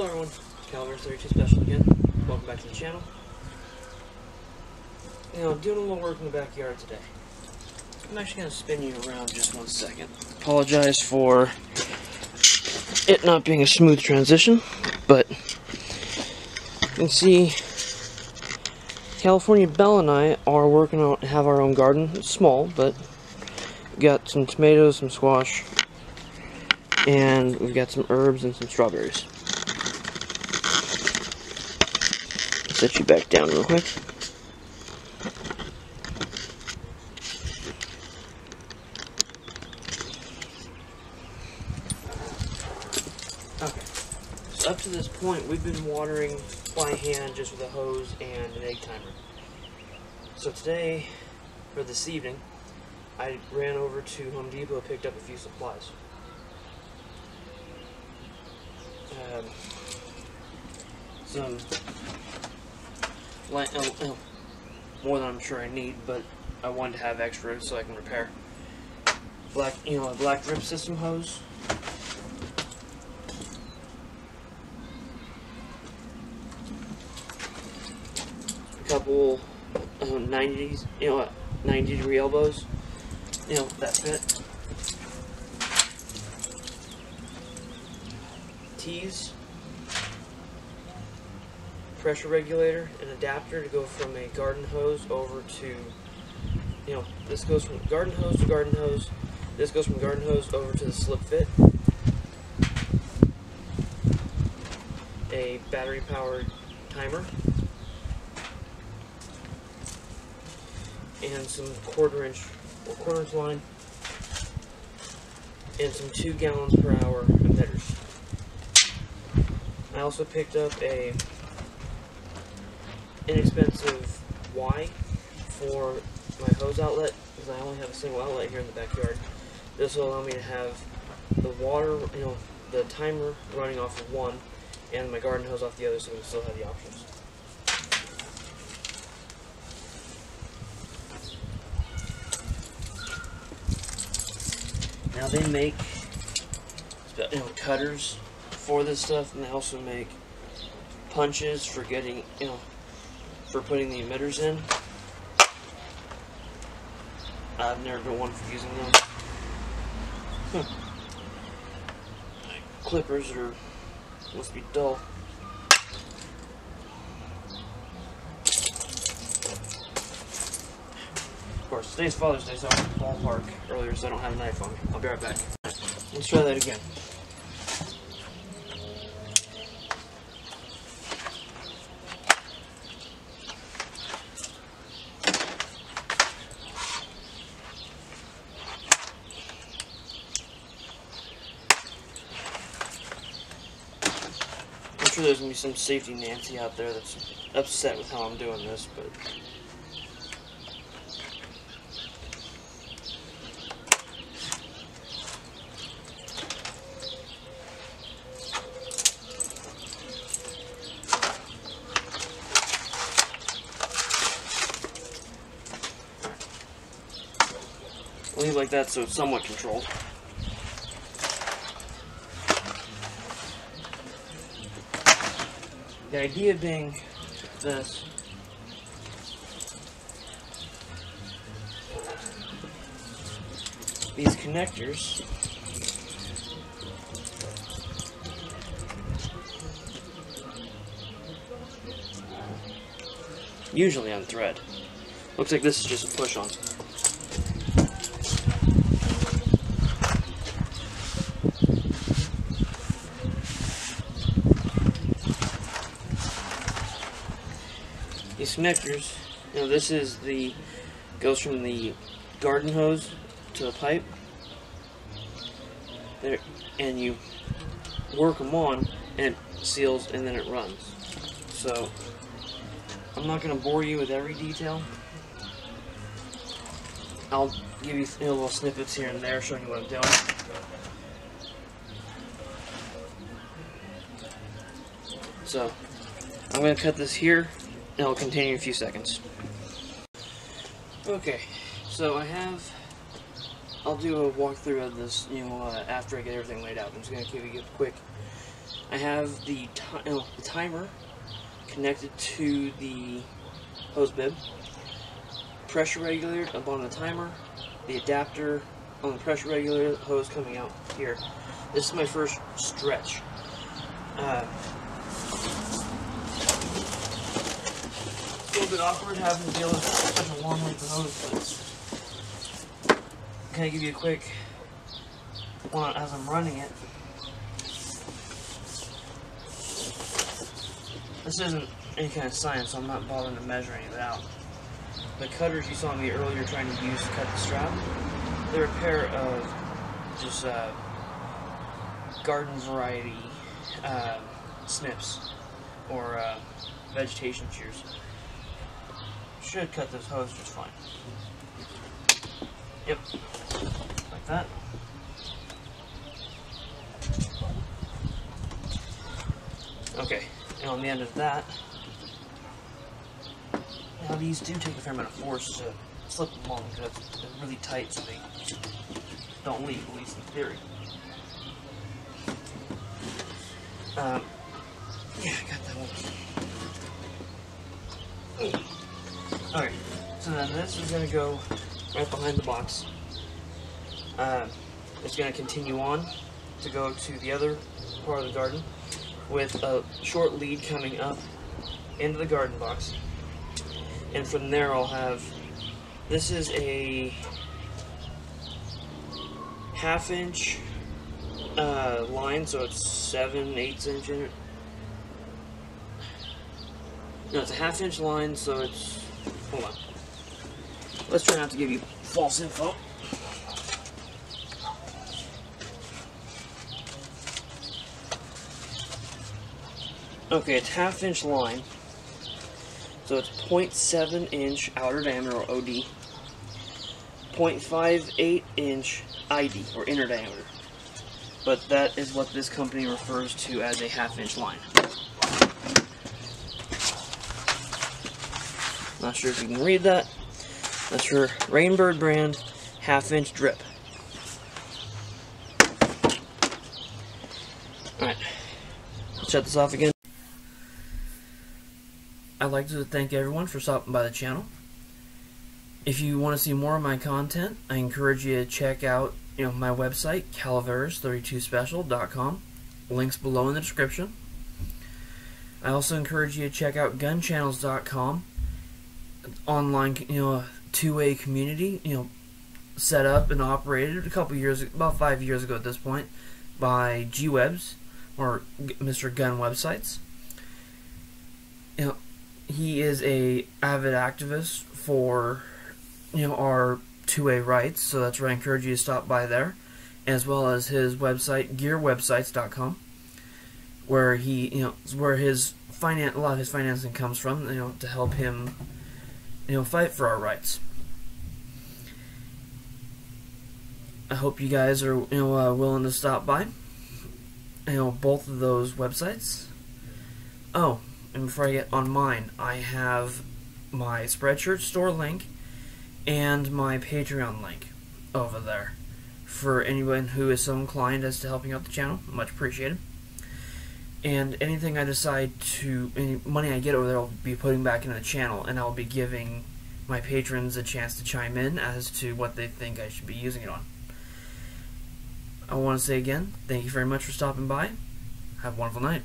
Hello everyone, Calvary32 Special again. Welcome back to the channel. Doing a little work in the backyard today. I'm actually going to spin you around just 1 second. Apologize for it not being a smooth transition, but you can see California Belle and I are working on have our own garden. It's small, but we've got some tomatoes, some squash, and we've got some herbs and some strawberries. Set you back down real quick. Okay, so up to this point we've been watering by hand just with a hose and an egg timer. So today, or this evening, I ran over to Home Depot, picked up a few supplies. Some more than I'm sure I need, but I wanted to have extra so I can repair. A black drip system hose. A couple 90-degree elbows. That fit. Tees. Pressure regulator, an adapter to go from a garden hose over to, this goes from garden hose to garden hose. This goes from garden hose over to the slip fit. A battery powered timer. And some quarter-inch line. And some 2 gallons per hour emitters. I also picked up a inexpensive Y for my hose outlet, because I only have a single outlet here in the backyard. This will allow me to have the water, the timer running off of one, and my garden hose off the other, so we can still have the options. Now they make cutters for this stuff, and they also make punches for getting, for putting the emitters in. I've never been one for using them. Clippers must be dull. Of course, today's Father's Day, so I went to the ballpark earlier, so I don't have a knife on me. I'll be right back. Let's try that again. I'm sure there's going to be some safety Nancy out there that's upset with how I'm doing this, but I'll leave it like that so it's somewhat controlled. The idea being this. These connectors usually on thread. Looks like this is just a push-on. These connectors, this is goes from the garden hose to the pipe there, and you work them on, and it seals, and then it runs. So I'm not going to bore you with every detail. I'll give you little snippets here and there showing you what I'm doing. So I'm going to cut this here, and I'll continue in a few seconds. Okay, so I'll do a walkthrough of this, after I get everything laid out. I'm just going to give you a quick I have the timer connected to the hose bib, pressure regulator up on the timer, the adapter on the pressure regulator, the hose coming out here. This is my first stretch. It's a little bit awkward having to deal with such a long length of hose, but can I give you a quick one as I'm running it? This isn't any kind of science, so I'm not bothering to measure any of it out. The cutters you saw me earlier trying to use to cut the strap, they're a pair of just garden variety snips or vegetation shears. Should cut this hose just fine. Yep, like that. Okay, and on the end of that, now these do take a fair amount of force to slip them along because they're really tight, so they don't leak, at least in theory. Yeah, I got that one. Alright, so then this is going to go right behind the box. It's going to continue on to go to the other part of the garden with a short lead coming up into the garden box. And from there I'll have, this is a 1/2 inch line, so it's 7/8 inch in it. No, it's a 1/2 inch line, so it's, hold on. Let's try not to give you false info. Okay, it's 1/2 inch line, so it's 0.7 inch outer diameter, or OD, 0.58 inch ID, or inner diameter. But that is what this company refers to as a 1/2 inch line. Not sure if you can read that. That's her Rainbird brand 1/2 inch drip. Alright, let's shut this off again. I'd like to thank everyone for stopping by the channel. If you want to see more of my content, I encourage you to check out my website, calaveras32special.com. Links below in the description. I also encourage you to check out gunchannels.com. Online, two-way community, set up and operated about 5 years ago at this point, by G-Webs, or Mr. Gun Websites. He is a avid activist for, our two-way rights, so that's where I encourage you to stop by there, as well as his website, gearwebsites.com, where where a lot of his financing comes from, to help him, fight for our rights. I hope you guys are, willing to stop by, both of those websites. Oh, and before I get on mine, I have my Spreadshirt store link and my Patreon link over there for anyone who is so inclined as to helping out the channel. Much appreciated. And anything I decide to, any money I get over there, I'll be putting back into the channel, and I'll be giving my patrons a chance to chime in as to what they think I should be using it on. I want to say again, thank you very much for stopping by. Have a wonderful night.